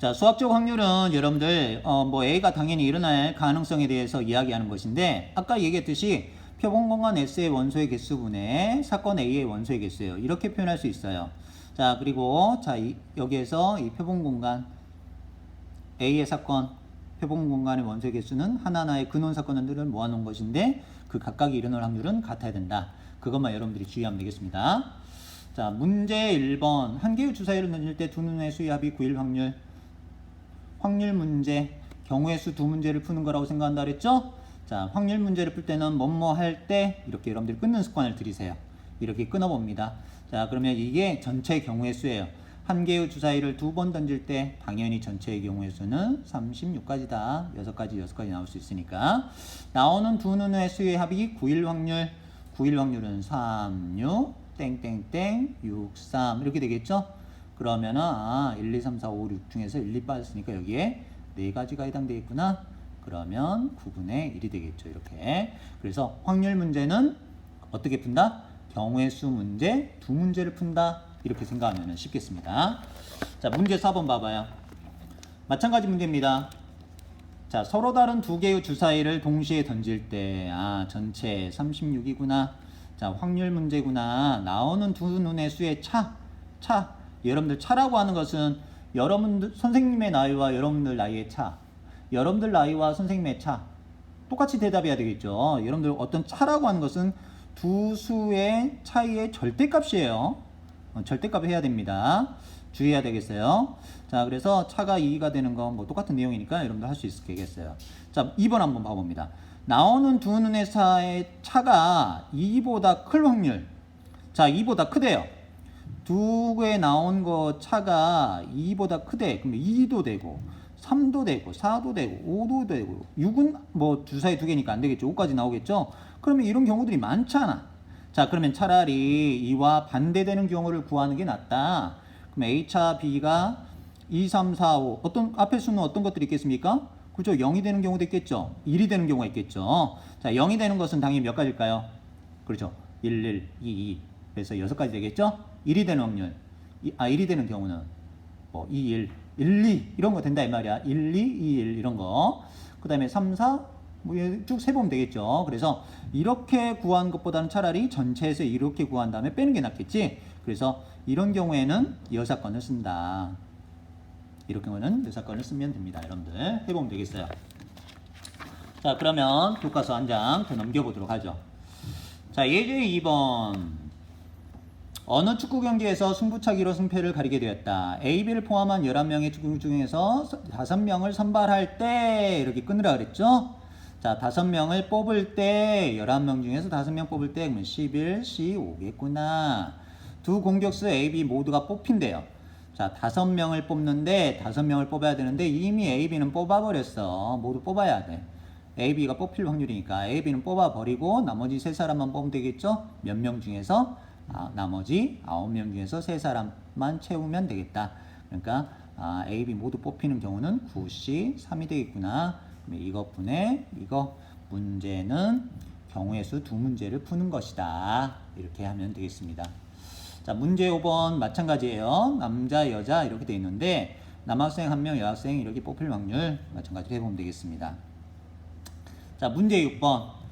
자, 수학적 확률은 여러분들 뭐 A가 당연히 일어날 가능성에 대해서 이야기하는 것인데 아까 얘기했듯이 표본 공간 S의 원소의 개수분의 사건 A의 원소의 개수예요. 이렇게 표현할 수 있어요. 자, 그리고 자, 여기에서 이 표본 공간 A의 사건 표본 공간의 원소의 개수는 하나하나의 근원 사건들을 모아놓은 것인데 그 각각이 일어날 확률은 같아야 된다. 그것만 여러분들이 주의하면 되겠습니다. 자, 문제 1번 한 개의 주사위를 던질 때 두 눈의 수의 합이 9일 확률 문제, 경우의 수 두 문제를 푸는 거라고 생각한다 그랬죠? 자, 확률 문제를 풀 때는 뭐뭐 할 때 이렇게 여러분들이 끊는 습관을 들이세요. 이렇게 끊어봅니다. 자, 그러면 이게 전체 경우의 수예요. 한 개의 주사위를 두 번 던질 때 당연히 전체의 경우의 수는 36가지다. 6가지 나올 수 있으니까. 나오는 두 눈의 수의 합이 9일 확률은 3, 6, 땡땡땡, 6, 3 이렇게 되겠죠? 그러면은 1, 2, 3, 4, 5, 6 중에서 1, 2 빠졌으니까 여기에 4가지가 해당되겠구나. 그러면 9분의 1이 되겠죠. 이렇게. 그래서 확률 문제는 어떻게 푼다? 경우의 수 문제, 두 문제를 푼다. 이렇게 생각하면 쉽겠습니다. 자, 문제 4번 봐봐요. 마찬가지 문제입니다. 자, 서로 다른 두 개의 주사위를 동시에 던질 때 전체 36이구나. 자, 확률 문제구나. 나오는 두 눈의 수의 차. 여러분들 차라고 하는 것은 여러분들 선생님의 나이와 여러분들 나이의 차. 여러분들 나이와 선생님의 차. 똑같이 대답해야 되겠죠. 여러분들 어떤 차라고 하는 것은 두 수의 차이의 절대값이에요. 절대값을 해야 됩니다. 주의해야 되겠어요. 자, 그래서 차가 2가 되는 건 뭐 똑같은 내용이니까 여러분들 할 수 있겠어요. 자, 2번 한번 봐봅니다. 나오는 두 눈의 사이의 차가 2보다 클 확률. 자, 2보다 크대요. 두 개 나온 거 차가 2보다 크대. 그러면 2도 되고 3도 되고 4도 되고 5도 되고 6은 뭐 주사위 두 개니까 안 되겠죠. 5까지 나오겠죠. 그러면 이런 경우들이 많잖아. 자, 그러면 차라리 이와 반대되는 경우를 구하는 게 낫다. 그럼 A차 B가 2, 3, 4, 5 어떤 앞에 수는 어떤 것들이 있겠습니까? 그렇죠. 0이 되는 경우도 있겠죠. 1이 되는 경우가 있겠죠. 자, 0이 되는 것은 당연히 몇 가지일까요? 그렇죠. 1, 1, 2, 2 그래서 6가지 되겠죠. 1이 되는 확률 1이 되는 경우는 뭐 2, 1, 2 이런 거 된다 이 말이야. 1, 2, 2, 1 이런 거. 그 다음에 3, 4 뭐 쭉 세보면 되겠죠. 그래서 이렇게 구한 것보다는 차라리 전체에서 이렇게 구한 다음에 빼는 게 낫겠지. 그래서 이런 경우에는 여사건을 쓴다. 이런 경우는 여사건을 쓰면 됩니다. 여러분들 해보면 되겠어요. 자, 그러면 교과서 한 장 더 넘겨보도록 하죠. 자, 예제 2번. 어느 축구 경기에서 승부차기로 승패를 가리게 되었다. A, B를 포함한 11명의 축구 중에서 5명을 선발할 때 이렇게 끊으라 그랬죠. 자, 5명을 뽑을 때 11명 중에서 5명 뽑을 때 그러면 11, C, 5겠구나. 두 공격수 A, B 모두가 뽑힌대요. 자, 5명을 뽑는데 5명을 뽑아야 되는데 이미 A, B는 뽑아버렸어. 모두 뽑아야 돼. A, B가 뽑힐 확률이니까 A, B는 뽑아버리고 나머지 3사람만 뽑으면 되겠죠? 몇 명 중에서? 나머지 9명 중에서 3사람만 채우면 되겠다. 그러니까 A, B 모두 뽑히는 경우는 9C 3이 되겠구나. 이것분의 이거 문제는 경우의 수 두 문제를 푸는 것이다. 이렇게 하면 되겠습니다. 자, 문제 5번 마찬가지예요. 남자, 여자 이렇게 되어 있는데 남학생 1명, 여학생 이렇게 뽑힐 확률 마찬가지로 해보면 되겠습니다. 자, 문제 6번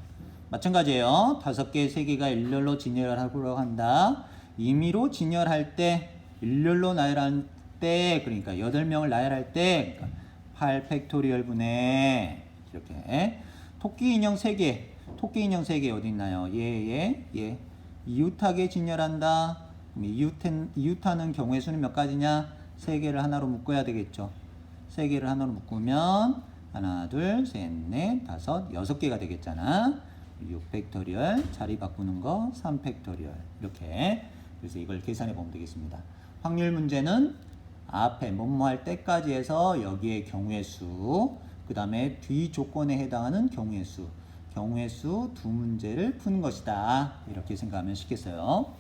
마찬가지예요. 5개, 3개가 일렬로 진열을 하려고 한다. 임의로 진열할 때, 일렬로 나열할 때, 그러니까 8명을 나열할 때, 그러니까 8 팩토리얼 분의 이렇게 토끼 인형 3개 어디 있나요? 얘 이웃하게 진열한다. 이웃하는 경우의 수는 몇 가지냐? 3개를 하나로 묶어야 되겠죠. 3개를 하나로 묶으면 하나, 둘, 셋, 넷, 다섯, 6개가 되겠잖아. 6팩토리얼 자리 바꾸는 거 3팩토리얼 이렇게. 그래서 이걸 계산해 보면 되겠습니다. 확률 문제는 앞에 뭐뭐 할 때까지 해서 여기에 경우의 수, 그 다음에 뒤 조건에 해당하는 경우의 수 두 문제를 푸는 것이다. 이렇게 생각하면 쉽겠어요.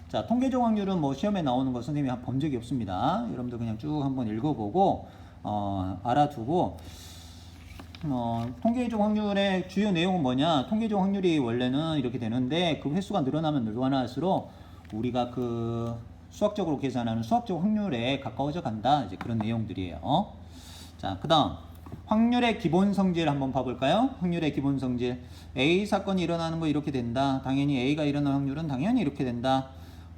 자, 통계적 확률은 뭐 시험에 나오는 거 선생님이 본 적이 없습니다. 여러분들 그냥 쭉 한번 읽어보고 알아두고 통계적 확률의 주요 내용은 뭐냐? 통계적 확률이 원래는 이렇게 되는데 그 횟수가 늘어나면 늘어날수록 우리가 그 수학적으로 계산하는 수학적 확률에 가까워져 간다. 이제 그런 내용들이에요. 자, 그 다음 확률의 기본 성질 한번 봐볼까요? 확률의 기본 성질. A 사건이 일어나는 거 이렇게 된다. 당연히 A가 일어날 확률은 당연히 이렇게 된다.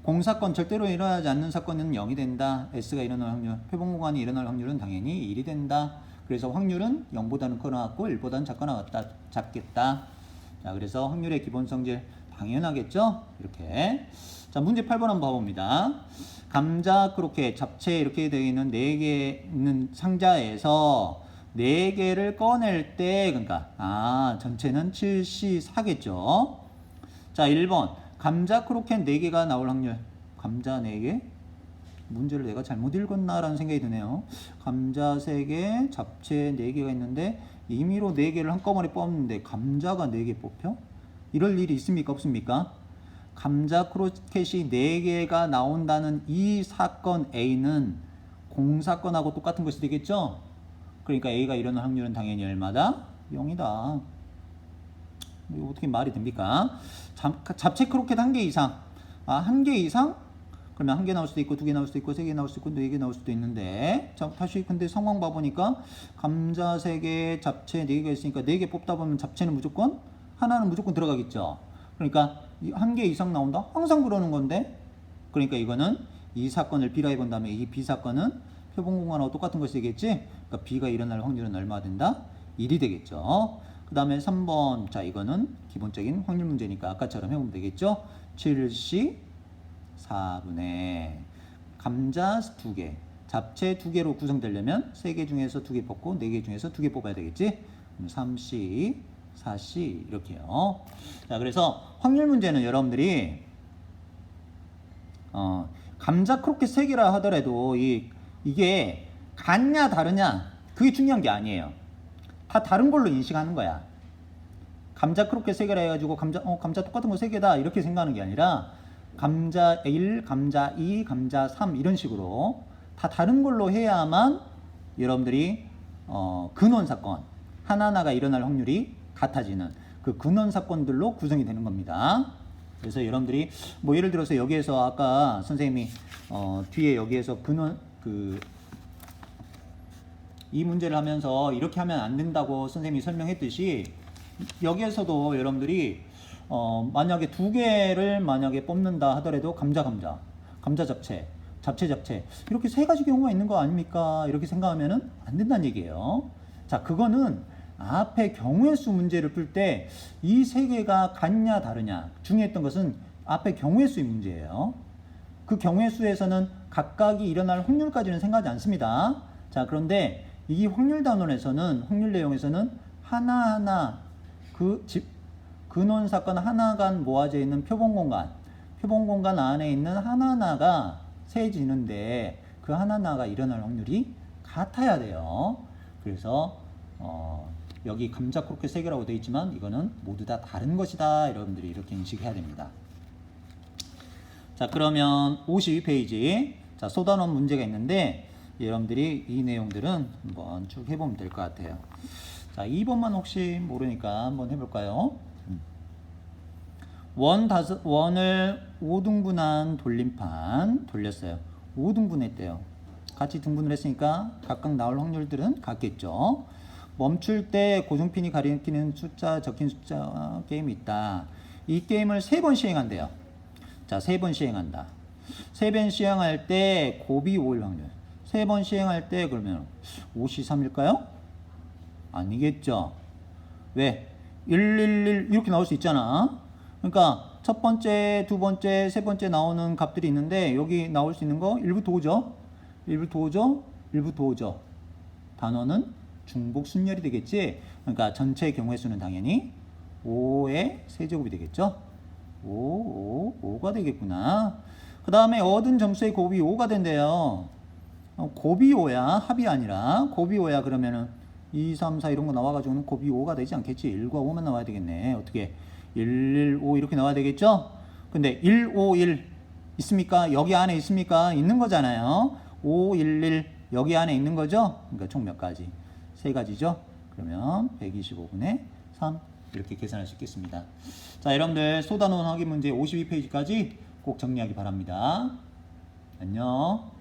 공사건 절대로 일어나지 않는 사건은 0이 된다. S가 일어날 확률. 표본공간이 일어날 확률은 당연히 1이 된다. 그래서 확률은 0보다는 커나갔고 1보다는 작겠다. 자, 그래서 확률의 기본 성질 당연하겠죠? 이렇게. 자, 문제 8번 한번 봐봅니다. 감자, 크로켓, 잡채 이렇게 되어 있는 4개 있는 상자에서 4개를 꺼낼 때, 그러니까 전체는 7C4겠죠. 자, 1번 감자, 크로켓 4개가 나올 확률. 감자 4개? 문제를 내가 잘못 읽었나라는 생각이 드네요. 감자 3개, 잡채 4개가 있는데 임의로 4개를 한꺼번에 뽑는데 감자가 4개 뽑혀? 이럴 일이 있습니까? 없습니까? 감자 크로켓이 4개가 나온다는 이 사건 A는 공사건하고 똑같은 것이 되겠죠? 그러니까 A가 일어날 확률은 당연히 얼마다? 0이다. 이거 어떻게 말이 됩니까? 잡채 크로켓 1개 이상. 1개 이상? 그러면 1개 나올 수도 있고 2개 나올 수도 있고 3개 나올 수도 있고 4개 나올 수도 있는데, 자, 다시 근데 상황 봐보니까 감자 3개, 잡채 4개가 있으니까 4개 뽑다 보면 잡채는 무조건 하나는 무조건 들어가겠죠. 그러니까 1개 이상 나온다? 항상 그러는 건데, 그러니까 이거는 이 사건을 B라 해본다면 이 B 사건은 표본공간하고 똑같은 것이 되겠지. 그러니까 B가 일어날 확률은 얼마 된다? 1이 되겠죠. 그 다음에 3번. 자, 이거는 기본적인 확률 문제니까 아까처럼 해보면 되겠죠. 7C 4분의 감자 2개, 잡채 2개로 구성되려면 3개 중에서 2개 뽑고 4개 중에서 2개 뽑아야 되겠지. 3C, 4C 이렇게요. 자, 그래서 확률 문제는 여러분들이 감자 크로켓 3개라 하더라도 이게 같냐 다르냐 그게 중요한 게 아니에요. 다 다른 걸로 인식하는 거야. 감자 크로켓 3개라 해가지고 감자 똑같은 거 3개다 이렇게 생각하는 게 아니라 감자 1, 감자 2, 감자 3 이런 식으로 다 다른 걸로 해야만 여러분들이 근원 사건 하나하나가 일어날 확률이 같아지는 그 근원 사건들로 구성이 되는 겁니다. 그래서 여러분들이 뭐 예를 들어서 여기에서 아까 선생님이 뒤에 여기에서 근원 이 문제를 하면서 이렇게 하면 안 된다고 선생님이 설명했듯이 여기에서도 여러분들이 만약에 2개를 만약에 뽑는다 하더라도 감자 잡채 이렇게 3가지 경우가 있는 거 아닙니까? 이렇게 생각하면은 안 된다는 얘기예요. 자, 그거는 앞에 경우의 수 문제를 풀 때 이 3개가 같냐 다르냐 중요했던 것은 앞에 경우의 수의 문제예요. 그 경우의 수에서는 각각이 일어날 확률까지는 생각하지 않습니다. 자, 그런데 이 확률 단원에서는 확률 내용에서는 하나하나 근원 사건 하나가 모아져 있는 표본 공간 안에 있는 하나하나가 세지는데 그 하나하나가 일어날 확률이 같아야 돼요. 그래서 여기 감자 크로켓 3개라고 되어 있지만 이거는 모두 다 다른 것이다. 여러분들이 이렇게 인식해야 됩니다. 자, 그러면 52페이지 자, 소단원 문제가 있는데 여러분들이 이 내용들은 한번 쭉 해보면 될 것 같아요. 자, 2번만 혹시 모르니까 한번 해볼까요? 원을 5등분한 돌림판 돌렸어요. 5등분 했대요. 같이 등분을 했으니까 각각 나올 확률들은 같겠죠. 멈출 때 고정핀이 가리키는 숫자, 적힌 숫자 게임이 있다. 이 게임을 3번 시행한대요. 자, 3번 시행한다. 3번 시행할 때 곱이 5일 확률. 3번 시행할 때 그러면 5C3일까요? 아니겠죠. 왜? 111 이렇게 나올 수 있잖아. 그러니까 첫 번째, 두 번째, 세 번째 나오는 값들이 있는데 여기 나올 수 있는 거 1부터 5죠. 1부터 5죠. 단원은 중복 순열이 되겠지. 그러니까 전체 경우의 수는 당연히 5의 세제곱이 되겠죠. 5가 되겠구나. 그 다음에 얻은 점수의 곱이 5가 된대요. 곱이 5야. 합이 아니라 곱이 5야. 그러면은 2, 3, 4 이런 거 나와가지고는 곱이 5가 되지 않겠지. 1과 5만 나와야 되겠네. 어떻게 1, 1, 5 이렇게 나와야 되겠죠. 근데 1, 5, 1 있습니까? 여기 안에 있습니까? 있는 거잖아요. 5, 1, 1 여기 안에 있는 거죠. 그러니까 총 몇 가지? 3가지죠. 그러면 125분의 3 이렇게 계산할 수 있겠습니다. 자, 여러분들 소단원 확인 문제 52페이지까지 꼭 정리하기 바랍니다. 안녕.